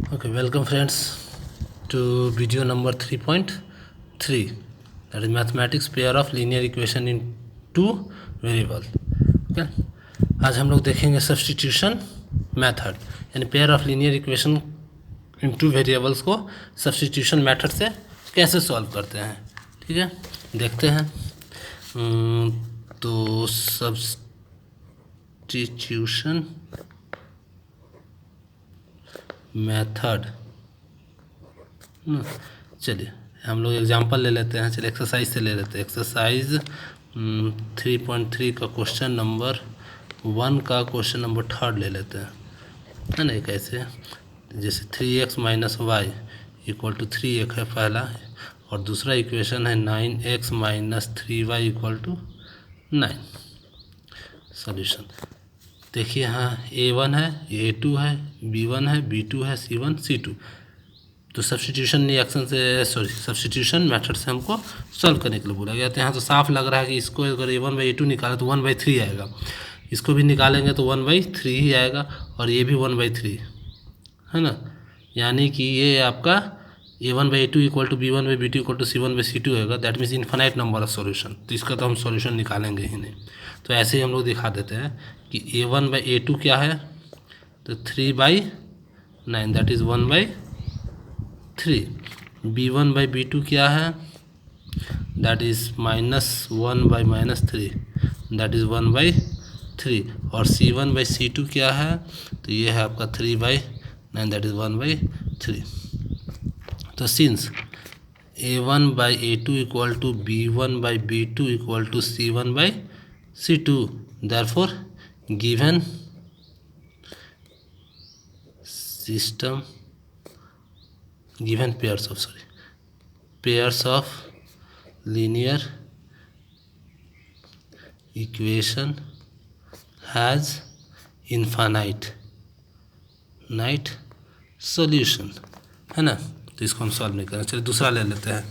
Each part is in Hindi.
Okay, welcome friends to video number 3.3, that is mathematics pair of linear equation in two variable. Okay, आज हम लोग देखेंगे सब्स्टिट्यूशन मेथड, यानी pair of linear equation in two variables को सब्स्टिट्यूशन मेथड से कैसे सॉल्व करते हैं। ठीक है, देखते हैं। तो सब्स्टिट्यूशन मेथड, चलिए हम लोग एग्जांपल ले लेते हैं। चलिए एक्सरसाइज से ले लेते हैं। एक्सरसाइज 3.3 का क्वेश्चन नंबर 1 का क्वेश्चन नंबर 3 ले लेते हैं, है ना। कैसे, जैसे 3x minus y equal to 3 एक है पहला, और दूसरा इक्वेशन है 9x minus 3y equal to 9। Solution देखिए, यहाँ A1 है, A2 है, B1 है, B2 है, C1 C2। तो सब्स्टिट्यूशन रिएक्शन से सब्स्टिट्यूशन मेथड से हमको सॉल्व करने के लिए बोला गया। तो यहाँ तो साफ लग रहा है कि इसको अगर A1/A2 निकाले तो 1/3 आएगा, इसको भी निकालेंगे तो 1/3 ही आएगा, और ये भी 1/3 है ना। यानी कि ये आपका A1/A2 equal to B1/B2 equal to C1/C2 होगा। That means infinite number of solution. तो इसका तो हम सॉल्यूशन निकालेंगे ही नहीं। तो ऐसे ही हम लोग दिखा देते हैं कि A1/A2 क्या है, तो 3/9 दैट इज़ 1/3। B1/B2 क्या है, दैट इज़ -1/-3 दैट इज़ 1/3। और C1/C2 क्या है, तो ये है आपका 3/9 दैट इज़ 1/3। तो since A1/A2 equal to B1/B2 equal to C1/C2, therefore given system, given pairs of linear equation has infinite solution, है ना। तो इसको हम सॉल्व नहीं करें। चलिए दूसरा ले लेते हैं।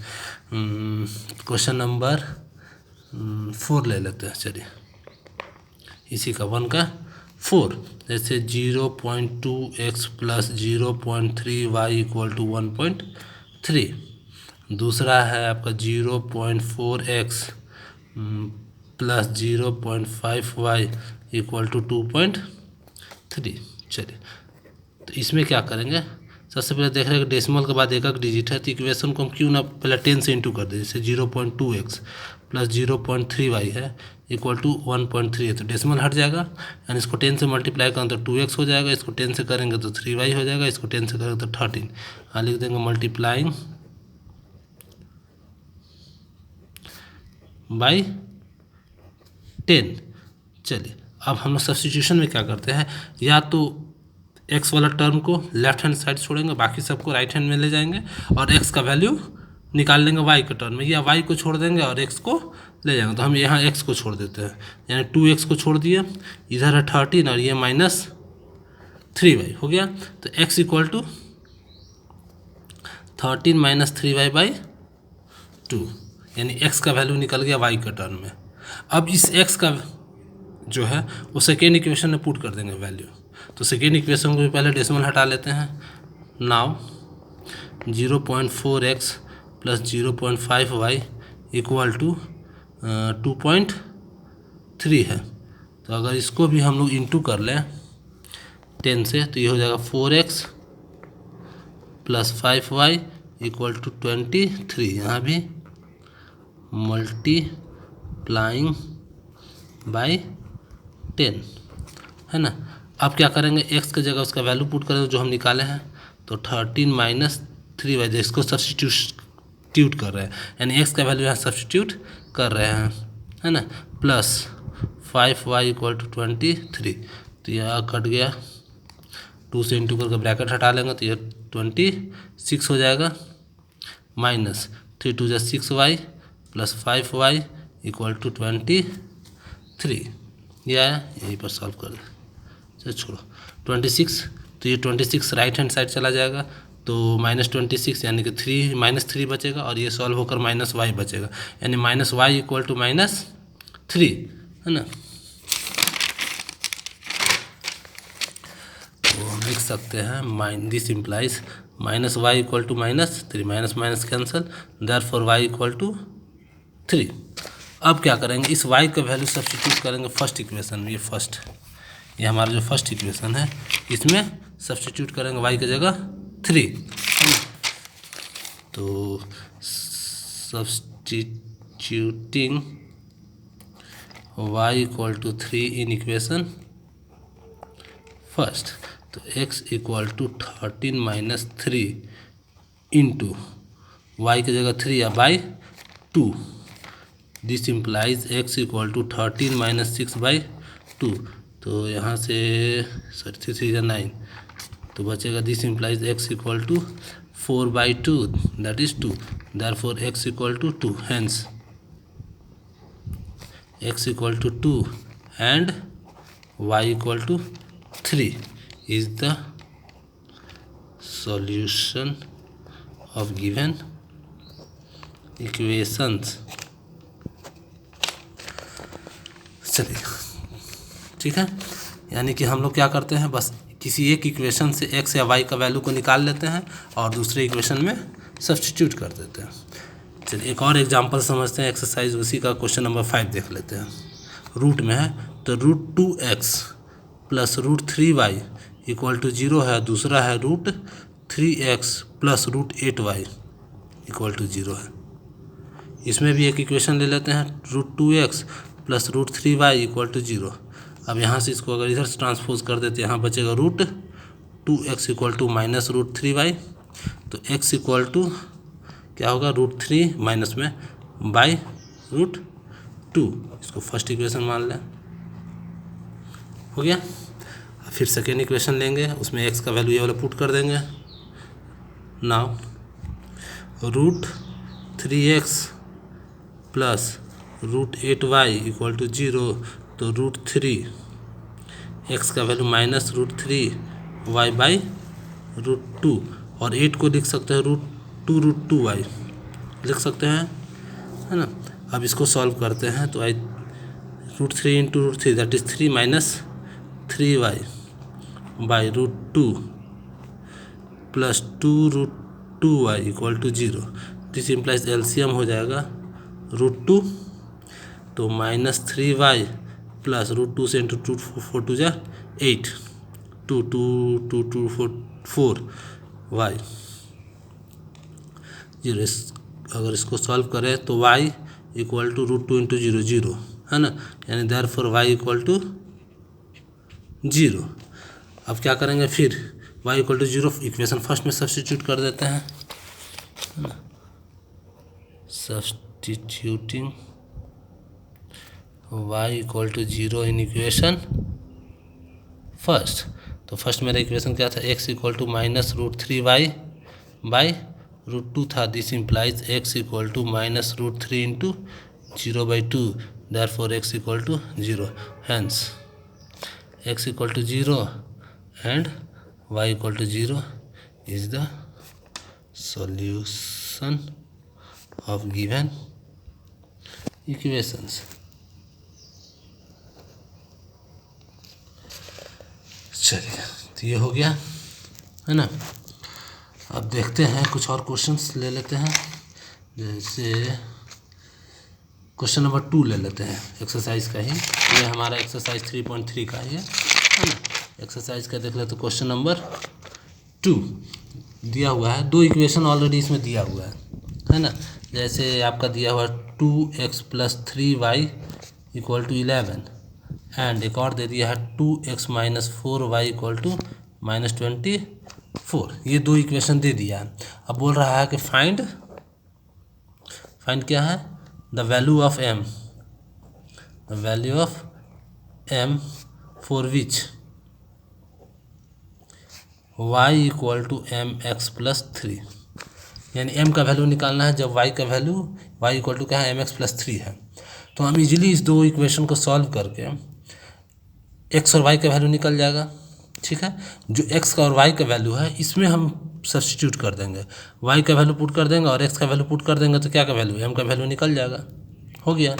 क्वेश्चन नंबर 4 ले लेते हैं। चलिए इसी का 1 का 4, जैसे 0.2x plus 0.3y equal to 1.3। दूसरा है आपका 0.4x plus 0.5y equal to 2.3। चलिए तो इसमें क्या करेंगे, सबसे पहले देख रहे हैं कि डेसिमल के बाद एक डिजिट है, तो इक्वेशन को हम क्यों ना पहले 10 से इंटू कर दें। जैसे 0.2x प्लस 0.3y है इक्वल टू 1.3 है, तो डेसिमल हट जाएगा, यानी इसको 10 से मल्टीप्लाई करें तो 2x हो जाएगा, इसको 10 से करेंगे तो 3y हो जाएगा, इसको 10 से करेंगे तो 13। हाँ, लिख देंगे मल्टीप्लाइंग बाई 10। चलिए अब हम लोग सब्स्टिट्यूशन में क्या करते हैं, या तो x वाला टर्म को लेफ्ट हैंड साइड छोड़ेंगे, बाकी सबको राइट हैंड में ले जाएंगे, और x का वैल्यू निकाल लेंगे y के टर्म में, या y को छोड़ देंगे और x को ले जाएंगे। तो हम यहाँ x को छोड़ देते हैं, यानी 2x को छोड़ दिए, इधर है 13 और ये -3y हो गया। तो x इक्वल टू 13 - 3y/2, यानी x का वैल्यू निकल गया y के टर्म में। अब इस x का जो है वो सेकेंड इक्वेशन में पुट कर देंगे वैल्यू। तो सेकेंड इक्वेशन को भी पहले डेसिमल हटा लेते हैं। Now 0.4x plus 0.5y equal to 2.3 है। तो अगर इसको भी हम लोग इंटू कर लें 10 से, तो ये हो जाएगा 4x plus 5y equal to 23। यहाँ भी मल्टीप्लाइंग बाई 10, है ना। अब क्या करेंगे, x की जगह उसका वैल्यू पुट करेंगे जो हम निकाले हैं, तो 13 - 3y, इसको सब्स्टिट्यूट कर रहे हैं, यानी x का वैल्यू यहाँ सब्स्टिट्यूट कर रहे हैं, है ना। प्लस 5y इक्वल टू 23, तो यह कट गया, 2 से इंटू करके ब्रैकेट हटा लेंगे तो यह 26 हो जाएगा, minus 3 × 2 = 6y plus 5y equal to 23। यह आया, यहीं पर सॉल्व कर दें। चलो छोड़ो 26, तो ये 26 राइट हैंड साइड चला जाएगा, तो -26 यानी कि -3 बचेगा, और ये सॉल्व होकर -y बचेगा, यानी -y इक्वल टू -3, है ना। तो हम लिख सकते हैं this implies minus y equal to -3, minus minus cancel, therefore y equal to 3। अब क्या करेंगे, इस y का वैल्यू सब्स्टिट्यूट करेंगे फर्स्ट इक्वेशन में। ये हमारा जो फर्स्ट इक्वेशन है इसमें सब्स्टिट्यूट करेंगे y की जगह 3। तो substituting y equal to 3 in equation first, तो x equal to 13 minus 3 into y की जगह 3 या by 2। This implies x equal to 13 minus 6 by 2। तो यहाँ से 3 या 9, तो बचेगा this implies x equal to 4 by 2 that is 2, therefore x equal to 2, hence x equal to 2 and y equal to 3 is the solution of given equations। चलिए ठीक है, यानी कि हम लोग क्या करते हैं, बस किसी एक इक्वेशन से x या y का वैल्यू को निकाल लेते हैं और दूसरे इक्वेशन में सब्स्टिट्यूट कर देते हैं। चलिए एक और एग्जांपल समझते हैं, एक्सरसाइज उसी का क्वेश्चन नंबर 5 देख लेते हैं। रूट में है तो √2x plus √3y equal to 0 है, दूसरा है √3x plus √8y equal to 0 है। इसमें भी एक इक्वेशन ले लेते हैं, √2x plus √3y equal to 0। अब यहाँ से इसको अगर इधर से ट्रांसपोज कर देते हैं, यहाँ बचेगा √2x equal to minus √3y। तो x इक्वल टू क्या होगा, √3 माइनस में बाई √2। इसको फर्स्ट इक्वेशन मान लें, हो गया। फिर सेकेंड इक्वेशन लेंगे, उसमें x का वैल्यू ये वाला पुट कर देंगे। Now √3x plus √8y equal to 0, तो √3x का वैल्यू माइनस √3y बाई √2, और 8 को लिख सकते हैं √2y लिख सकते हैं, है ना। अब इसको सॉल्व करते हैं तो √3 into √3 that is 3 minus 3y by √2 plus 2√2y equal to 0। This implies LCM हो जाएगा √2, तो माइनस 3y प्लस √2 से इंटू 2 4 2 जा 8, 2 2 2 4y 0। अगर इसको सॉल्व करें तो y इक्वल टू √2 इंटू 0 0, है ना, यानी देयरफॉर y इक्वल टू 0। अब क्या करेंगे, फिर y equal to 0 equation first में सब्स्टिट्यूट कर देते हैं, substituting y equal to 0 in equation first. तो फर्स्ट मेरा इक्वेशन क्या था, x equal to minus √3y by √2 था। This implies x equal to minus √3 into 0/2, therefore x equal to 0, hence x equal to 0 and y equal to 0 is the solution of given equations. चलिए तो ये हो गया, है ना। अब देखते हैं कुछ और क्वेश्चंस ले लेते हैं, जैसे क्वेश्चन नंबर 2 ले लेते हैं एक्सरसाइज का ही। ये हमारा एक्सरसाइज 3.3 का ही है ना। एक्सरसाइज का देख ले तो क्वेश्चन नंबर 2 दिया हुआ है, 2 इक्वेशन ऑलरेडी इसमें दिया हुआ है ना। जैसे आपका दिया हुआ 2x plus 3y equal to 11, and एक और दे दिया है 2x minus 4y equal to minus 24। ये 2 इक्वेशन दे दिया है। अब बोल रहा है कि फाइंड क्या है, the value of m, the value of m for which y equal to mx plus 3। यानी m का वैल्यू निकालना है जब y का वैल्यू y इक्वल टू क्या है, mx प्लस 3 है। तो हम इजीली इस 2 इक्वेशन को सॉल्व करके x और y का वैल्यू निकल जाएगा, ठीक है। जो x का और y का वैल्यू है इसमें हम सब्स्टिट्यूट कर देंगे, y का वैल्यू पुट कर देंगे और x का वैल्यू पुट कर देंगे, तो क्या का वैल्यू, m का वैल्यू निकल जाएगा, हो गया,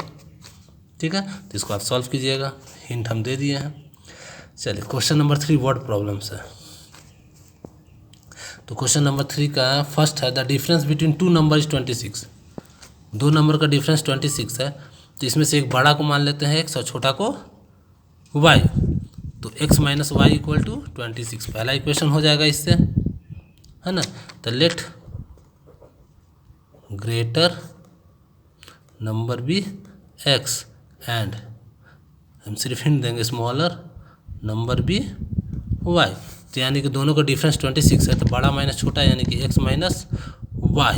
ठीक है। तो इसको आप सॉल्व कीजिएगा, हिंट हम दे दिए हैं। चलिए क्वेश्चन नंबर 3 वर्ड प्रॉब्लम्स है। तो क्वेश्चन नंबर 3 का फर्स्ट है, the difference between two number is 26। दो नंबर का डिफरेंस 26 है, तो इसमें से एक बड़ा को मान लेते हैं x और छोटा को y। तो x minus y equal to 26 पहला इक्वेशन हो जाएगा इससे, है ना। तो let greater number be x and हम सिर्फ हिंट देंगे स्मॉलर नंबर बी y। तो यानी कि दोनों का डिफरेंस 26 है, तो बड़ा माइनस छोटा यानी कि x minus y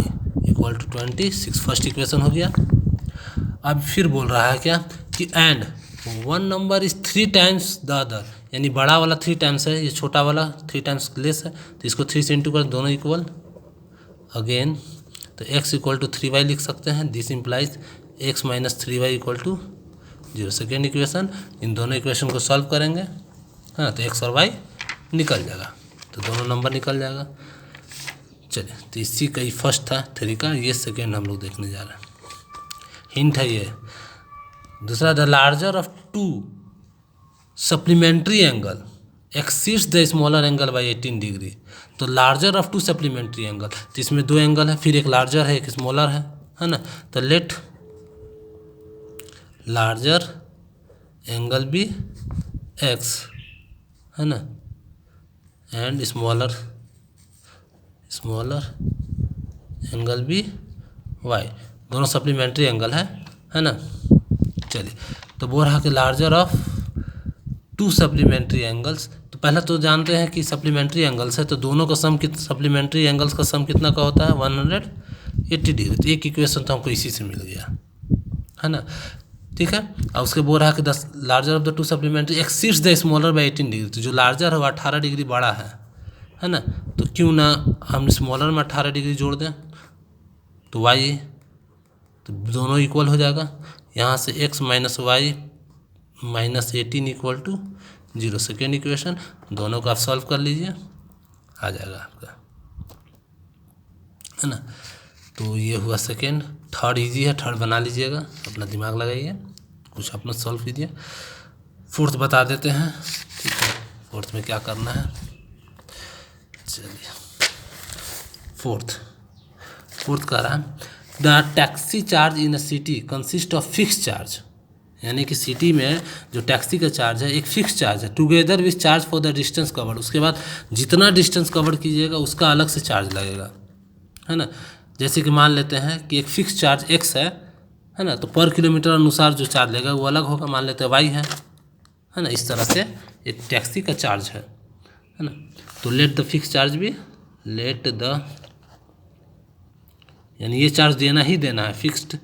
equal to 26 first equation हो गया। अब फिर बोल रहा है क्या कि and one number is 3 times the other, यानी बड़ा वाला 3 टाइम्स है, ये छोटा वाला 3 टाइम्स लेस है, तो इसको 3 से इंटू कर दोनों इक्वल अगेन। तो x इक्वल टू 3y लिख सकते हैं, this implies x minus 3y equal to 0। Second equation, इन दोनों इक्वेशन को सॉल्व करेंगे, हाँ, तो x और y निकल जाएगा, तो दोनों नंबर निकल जाएगा। चलिए, तो इसी का ही फर्स्ट था 3 का, ये सेकेंड हम लोग देखने जा रहे हैं। हिंट है ये। दूसरा, the larger of two supplementary angle exceeds the smaller angle by 18 degree. तो larger of two supplementary angle, तो इसमें 2 एंगल है, फिर एक लार्जर है एक स्मॉलर है ना। तो let larger angle be x, है ना, and smaller angle be y, दोनों सप्लीमेंट्री एंगल है ना। चलिए, तो बोल रहा कि larger of two supplementary angles, तो पहले तो जानते हैं कि सप्लीमेंट्री एंगल्स है, तो दोनों का सम सप्लीमेंट्री एंगल्स का सम कितना का होता है 180 डिग्री। तो एक इक्वेशन तो हमको इसी से मिल गया, है ना, ठीक है। और उसके बोल रहा है कि the larger of the two supplementary exceeds the smaller by 18 degree, तो जो लार्जर है वो 18 डिग्री बड़ा है ना। तो क्यों ना हम स्मॉलर में 18 डिग्री जोड़ दें, तो y, तो दोनों इक्वल हो जाएगा। यहाँ से x minus y minus 18 equal to 0। Second equation, दोनों को आप सॉल्व कर लीजिए, आ जाएगा आपका, है ना। तो ये हुआ सेकेंड। थर्ड इजी है, थर्ड बना लीजिएगा, अपना दिमाग लगाइए, कुछ अपना सॉल्व कीजिए। फोर्थ बता देते हैं, ठीक है, फोर्थ में क्या करना है। चलिए, फोर्थ कर रहा है, the taxi charge in a city consist of fix charge, यानी कि सिटी में जो टैक्सी का चार्ज है एक फिक्स चार्ज है, together with charge for the distance covered. उसके बाद जितना डिस्टेंस कवर कीजिएगा उसका अलग से चार्ज लगेगा, है ना। जैसे कि मान लेते हैं कि एक फिक्स चार्ज x है ना, तो पर किलोमीटर अनुसार जो चार्ज लगेगा वो अलग होगा, मान लेते हैं y है ना। इस तरह से एक टैक्सी का चार्ज है ना। तो लेट द फिक्स चार्ज भी, लेट द, यानी ये चार्ज देना ही देना है, फिक्स्ड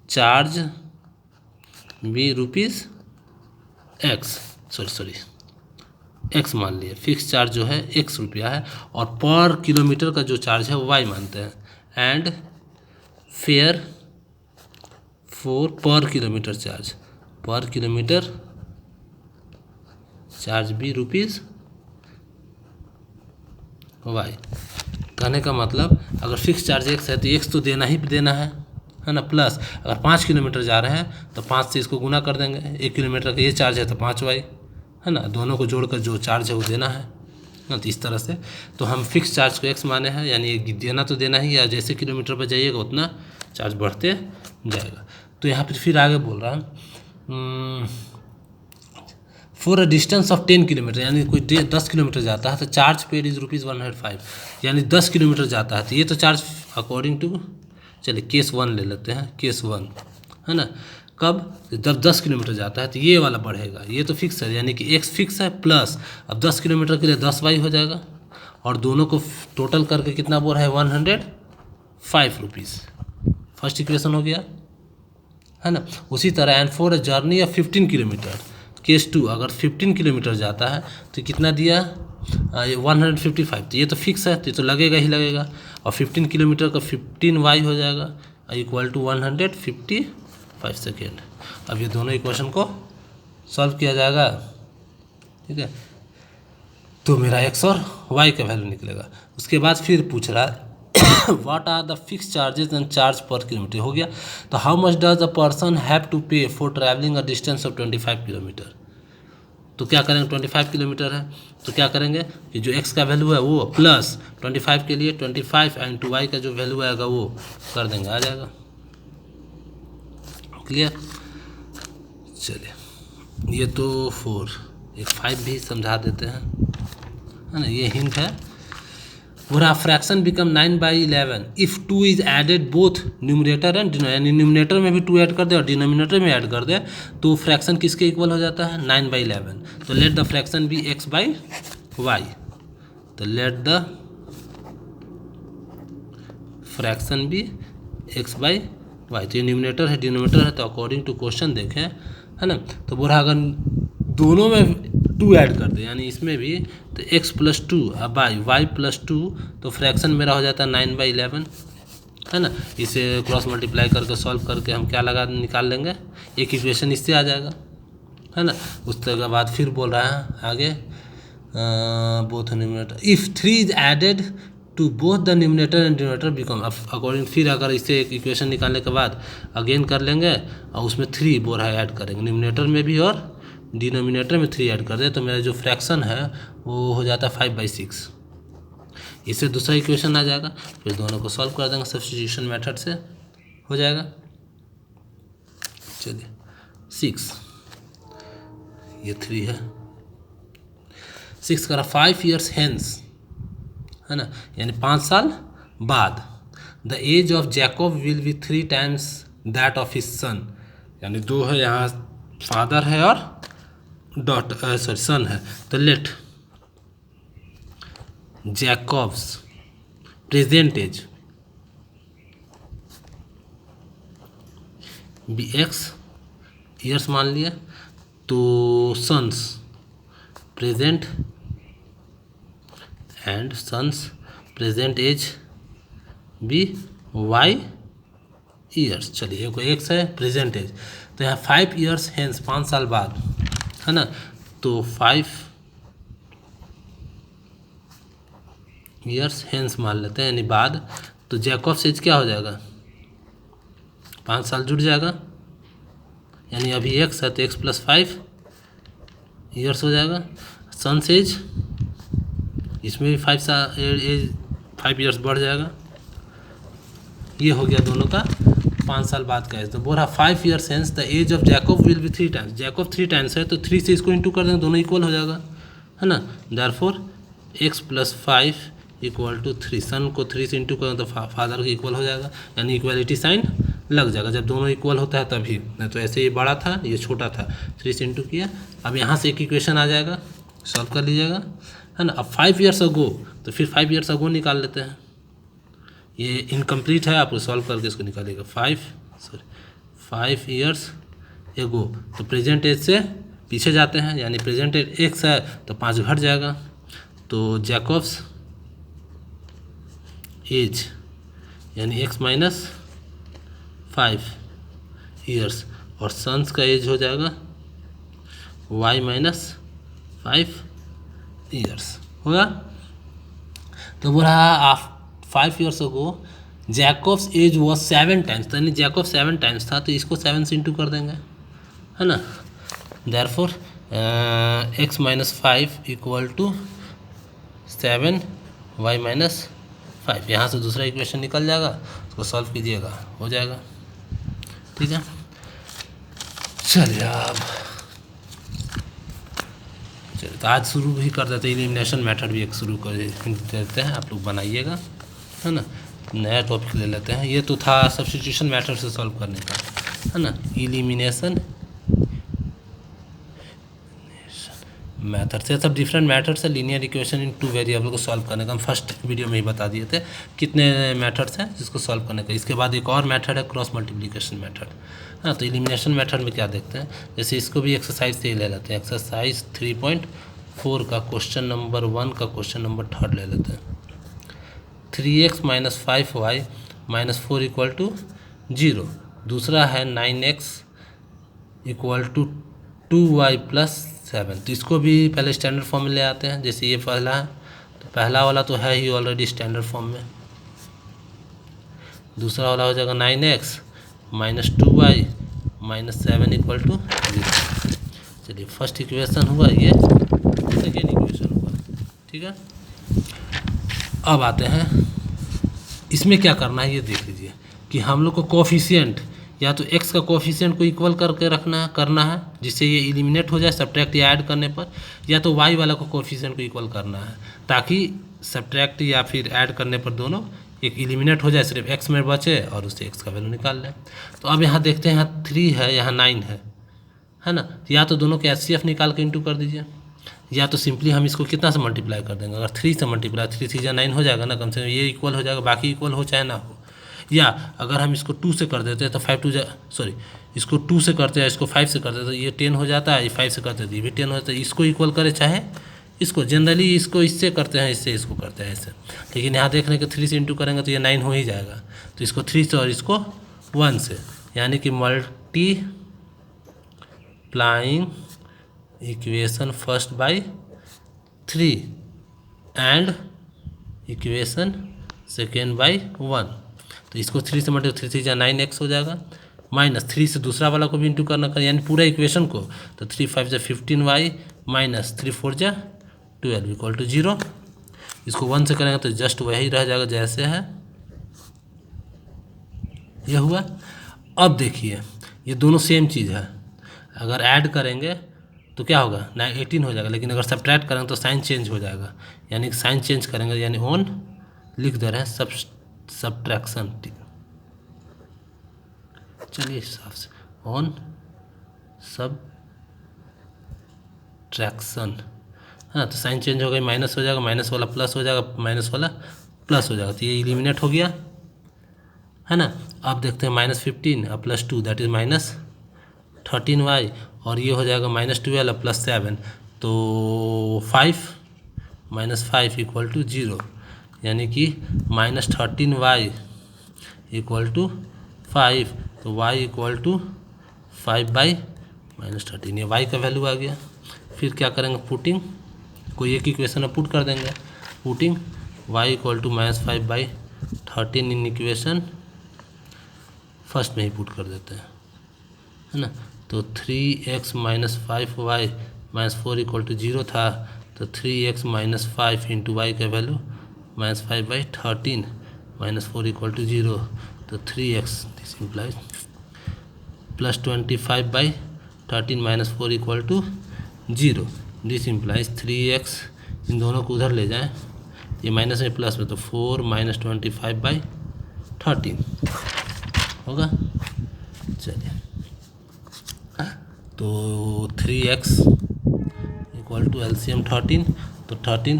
चार्ज भी रुपीज़ एक्स, सॉरी एक्स मान लिए, फिक्स चार्ज जो है x रुपया है, और पर किलोमीटर का जो चार्ज है वो y मानते हैं, एंड फेयर फॉर पर किलोमीटर चार्ज भी रुपीज़ y। कहने का मतलब अगर फिक्स चार्ज x है तो x तो देना ही देना है ना, प्लस अगर 5 किलोमीटर जा रहे हैं तो 5 से इसको गुना कर देंगे, 1 किलोमीटर का ये चार्ज है तो 5y, है ना, दोनों को जोड़कर जो चार्ज है वो देना है ना। तो इस तरह से तो हम फिक्स चार्ज को x माने हैं, यानी देना तो देना ही, या जैसे किलोमीटर पर जाइएगा उतना चार्ज बढ़ते जाएगा। तो यहाँ पर फिर आगे बोल रहा है for a distance of 10 kilometre, यानी कोई 10 किलोमीटर जाता है तो चार्ज पेड इज रुपीज़ 105, यानी 10 किलोमीटर जाता है तो ये तो चार्ज अकॉर्डिंग टू, चलिए केस 1 ले लेते हैं, केस 1, है ना। कब, जब 10 किलोमीटर जाता है तो ये वाला बढ़ेगा, ये तो फिक्स है, यानी कि x फिक्स है, प्लस अब 10 किलोमीटर के लिए 10y हो जाएगा, और दोनों को टोटल करके कितना बोल रहा है 105 रुपीज़। फर्स्ट इक्वेशन हो गया, है ना। उसी तरह and for a journey of 15 kilometre, case 2, अगर 15 किलोमीटर जाता है तो कितना दिया 155, तो ये तो फिक्स है, तो ये तो लगेगा ही लगेगा, और 15 किलोमीटर का 15y हो जाएगा इक्वल टू 155 सेकेंड। अब ये दोनों इक्वेशन को सॉल्व किया जाएगा, ठीक है, तो मेरा x और y का वैल्यू निकलेगा। उसके बाद फिर पूछ रहा है what are the fix charges and charge per kilometre, हो गया। तो how much does a person have to pay for travelling a distance of 25 kilometre, तो क्या करेंगे, 25 किलोमीटर है तो क्या करेंगे कि जो x का वैल्यू है वो प्लस 25 के लिए 25 इंटू वाई का जो वैल्यू आएगा वो कर देंगे, आ जाएगा। क्लियर। चलिए ये तो 4, एक 5 भी समझा देते हैं, है ना। ये हिंट है, पूरा fraction become 9/11 if 2 is added both numerator and denominator, यानी न्यूमरेटर में भी 2 ऐड कर दे और डिनोमिनेटर में ऐड कर दे तो फ्रैक्शन किसके इक्वल हो जाता है, 9/11। तो let the fraction B x/y, तो let the fraction B x/y। तो ये न्यूमरेटर है डिनोमिनेटर है, तो अकॉर्डिंग टू क्वेश्चन देखें, है ना, तो बोला अगर दोनों में 2 ऐड कर दे यानी इसमें भी, तो x + 2 बाई y + 2, तो फ्रैक्शन मेरा हो जाता है 9/11, है ना। इसे क्रॉस मल्टीप्लाई करके सॉल्व करके हम क्या निकाल लेंगे, एक इक्वेशन इससे आ जाएगा, है ना। उसके बाद फिर बोल रहा है आगे, both numerator if 3 is added to both the numerator and denominator become, according फिर अगर इससे एक इक्वेशन निकालने के बाद अगेन कर लेंगे और उसमें 3 बोल रहा है ऐड करेंगे, न्यूमरेटर में भी और डिनोमिनेटर में 3 ऐड कर दे, तो मेरा जो फ्रैक्शन है वो हो जाता है 5/6। इससे दूसरा इक्वेशन आ जाएगा, फिर दोनों को सॉल्व कर देंगे सब्स्टिट्यूशन मेथड से, हो जाएगा। चलिए 6, ये 3 है, 6 करा 5 years hence, है ना, यानी 5 साल बाद, the age of Jacob will be 3 times that of his son, यानी 2 है यहाँ, फादर है और सन है, तो let Jacob's present age be x years मान लिया, तो son's present and son's present age be y years. चलिए एक x है प्रेजेंट एज, तो यहाँ 5 years हेंस 5 साल बाद, है ना, तो 5 years हेंस मान लेते हैं यानी बाद, तो जैकब्स एज क्या हो जाएगा, 5 साल जुड़ जाएगा, यानी अभी x है तो x + 5 ईयर्स हो जाएगा। सन्स एज, इसमें भी 5 years बढ़ जाएगा, ये हो गया दोनों का 5 साल बाद का एज। तो बोल रहा 5 years hence the age of Jacob will be 3 times, Jacob 3 times है तो 3 से इसको इंटू कर देंगे, दोनों इक्वल हो जाएगा, है ना। देयरफॉर x + 5 = 3, सन को 3 से इंटू करें तो फादर के इक्वल हो जाएगा, यानी इक्वलिटी साइन लग जाएगा जब दोनों इक्वल होता है तभी, नहीं तो ऐसे ये बड़ा था ये छोटा था, 3 से इंटू किया। अब यहाँ से एक इक्वेशन आ जाएगा, सॉल्व कर लीजिएगा, है ना। अब 5 years अगो, तो फिर 5 years अगो निकाल लेते हैं, ये इनकम्प्लीट है, आप सॉल्व करके इसको निकालिएगा। 5 years एगो, तो प्रेजेंट एज से पीछे जाते हैं, यानी प्रेजेंट एज x है तो 5 घट जाएगा, तो जैकब्स एज यानी x - 5 years, और सन्स का एज हो जाएगा y - 5 years होगा। तो बोला 5 years ago Jacob's age was 7 times, तो यानी जैकब 7 times था तो इसको 7 से इंटू कर देंगे, है ना। देयरफॉर x - 5 = 7 y - 5, यहाँ से दूसरा इक्वेशन निकल जाएगा, उसको सॉल्व कीजिएगा, हो जाएगा, ठीक है। चलिए अब तो आज शुरू भी कर देते हैं, एलिमिनेशन मेथड भी एक शुरू कर देते हैं, आप लोग बनाइएगा, है ना। नया टॉपिक ले लेते हैं, ये तो था सब्स्टिट्यूशन मेथड से सॉल्व करने का, है ना, एलिमिनेशन मेथड से सब डिफरेंट मेथड्स है, लीनियर इक्वेशन इन 2 वेरिएबल को सॉल्व करने का हम फर्स्ट वीडियो में ही बता दिए थे कितने मेथड्स हैं जिसको सॉल्व करने का। इसके बाद एक और मेथड है क्रॉस मल्टीप्लिकेशन मेथड, हाँ। तो एलिमिनेशन मेथड में क्या देखते हैं, जैसे इसको भी एक्सरसाइज से ही ले लेते हैं, एक्सरसाइज 3.4 का क्वेश्चन नंबर 1 का क्वेश्चन नंबर 3 ले लेते हैं। 3x - 5y - 4 = 0, दूसरा है 9x = 2y + 7, तो इसको भी पहले स्टैंडर्ड फॉर्म में ले आते हैं। जैसे ये पहला है तो पहला वाला तो है ही ऑलरेडी स्टैंडर्ड फॉर्म में, दूसरा वाला हो जाएगा 9x - 2y - 7 = 0। चलिए फर्स्ट इक्वेशन हुआ, ये सेकेंड इक्वेशन हुआ। ठीक है, अब आते हैं इसमें क्या करना है, ये देख लीजिए कि हम लोग को कोफिशिएंट या तो x का कोफिशिएंट को इक्वल करके करना है जिससे ये एलिमिनेट हो जाए सब्ट्रैक्ट या ऐड करने पर, या तो y वाला को कोफिशिएंट को इक्वल करना है ताकि सब्ट्रैक्ट या फिर ऐड करने पर दोनों एक एलिमिनेट हो जाए, सिर्फ x में बचे और उससे x का वैल्यू निकाल लें। तो अब यहाँ देखते हैं, यहाँ 3 है, यहाँ 9 है ना, तो या तो दोनों के HCF निकाल के इंटू कर दीजिए, या तो सिंपली हम इसको कितना से मल्टीप्लाई कर देंगे, अगर 3 से मल्टीप्लाई 3 3 जा 9 हो जाएगा ना, कम से कम ये इक्वल हो जाएगा, बाकी इक्वल हो चाहे ना हो। या अगर हम इसको 2 से कर देते हैं तो 5 2 सॉरी इसको 2 से करते हैं, इसको 5 से करते हैं तो ये 10 हो जाता है, ये 5 से करते हैं तो ये भी 10 हो जाता है। इसको इक्वल करे चाहे इसको, जनरली इसको इससे करते हैं, इससे इसको करते हैं ऐसे, लेकिन यहाँ देख रहे हैं कि 3 से इंटू करेंगे तो ये 9 हो ही जाएगा, तो इसको 3 से और इसको 1 से, यानी कि multiplying equation first by 3 and equation second by 1। तो इसको 3 से मल्टीप्लाई 3 3 जा 9x हो जाएगा, माइनस 3 से दूसरा वाला को भी इंटू करना कर, यानी पूरा इक्वेशन को, तो 3 5 जा 15y माइनस 3 4 जा 12 इक्वल टू 0। इसको 1 से करेंगे तो जस्ट वही रह जाएगा जैसे है, यह हुआ। अब देखिए ये दोनों सेम चीज़ है, अगर ऐड करेंगे तो क्या होगा 18 हो जाएगा, लेकिन अगर सब्ट्रैक्ट करेंगे तो साइन चेंज हो जाएगा, यानी कि साइन चेंज करेंगे, यानी ऑन लिख दे रहे हैं सब्ट्रैक्शन, चलिए इस हिसाब से ऑन सब्ट्रैक्शन, हाँ तो साइन चेंज हो गई, माइनस हो जाएगा, माइनस वाला प्लस हो जाएगा, माइनस वाला प्लस हो जाएगा, तो ये एलिमिनेट हो गया है ना। अब देखते हैं -15 और +2 दैट इज -13y, और ये हो जाएगा -12 और +7, तो 5 -5 इक्वल टू 0, यानी कि -13y इक्वल टू 5, तो y इक्वल टू 5/-13, ये y का वैल्यू आ गया। फिर क्या करेंगे, पुटिंग, कोई एक इक्वेशन में पुट कर देंगे, putting y equal to -5/13 in equation first में ही पुट कर देते हैं, है ना। तो 3x minus 5y minus 4 equal to 0 था, तो 3x माइनस 5 इंटू वाई का वैल्यू -5/13 माइनस 4 इक्वल टू 0, तो 3x this implies +25/13 minus 4 equal to 0, this implies 3x, इन दोनों को उधर ले जाएं, ये माइनस में प्लस में, तो 4 - 25/13 होगा। चलिए तो 3x इक्वल टू LCM 13, तो 13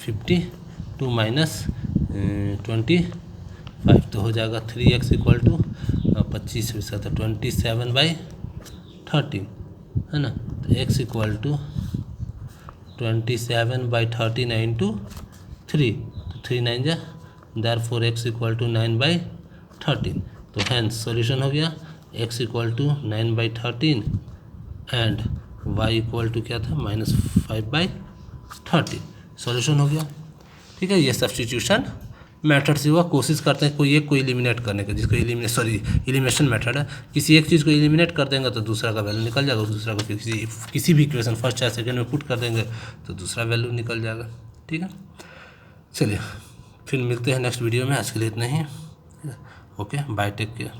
52 माइनस 25, तो हो जाएगा 3x इक्वल टू 25 27/13, है ना। तो x इक्वल टू 27/13 इंटू 3, तो 3 9 जा, देयरफॉर x इक्वल टू 9/13, तो हैंस सॉल्यूशन हो गया, x equal to 9/13 and y equal to क्या था -5/13, सॉल्यूशन हो गया। ठीक है, ये सब्स्टिट्यूशन मेथड से हुआ। कोशिश करते हैं कोई एक को एलिमिनेट करने का, जिसको एलिमिनेशन मेथड है, किसी एक चीज़ को एलिमिनेट कर देंगे तो दूसरा का वैल्यू निकल जाएगा, दूसरा को किसी भी इक्वेशन फर्स्ट या सेकेंड में पुट कर देंगे तो दूसरा वैल्यू निकल जाएगा। ठीक है, चलिए फिर मिलते हैं नेक्स्ट वीडियो में, आज के लिए इतना ही। Okay, bye, take care.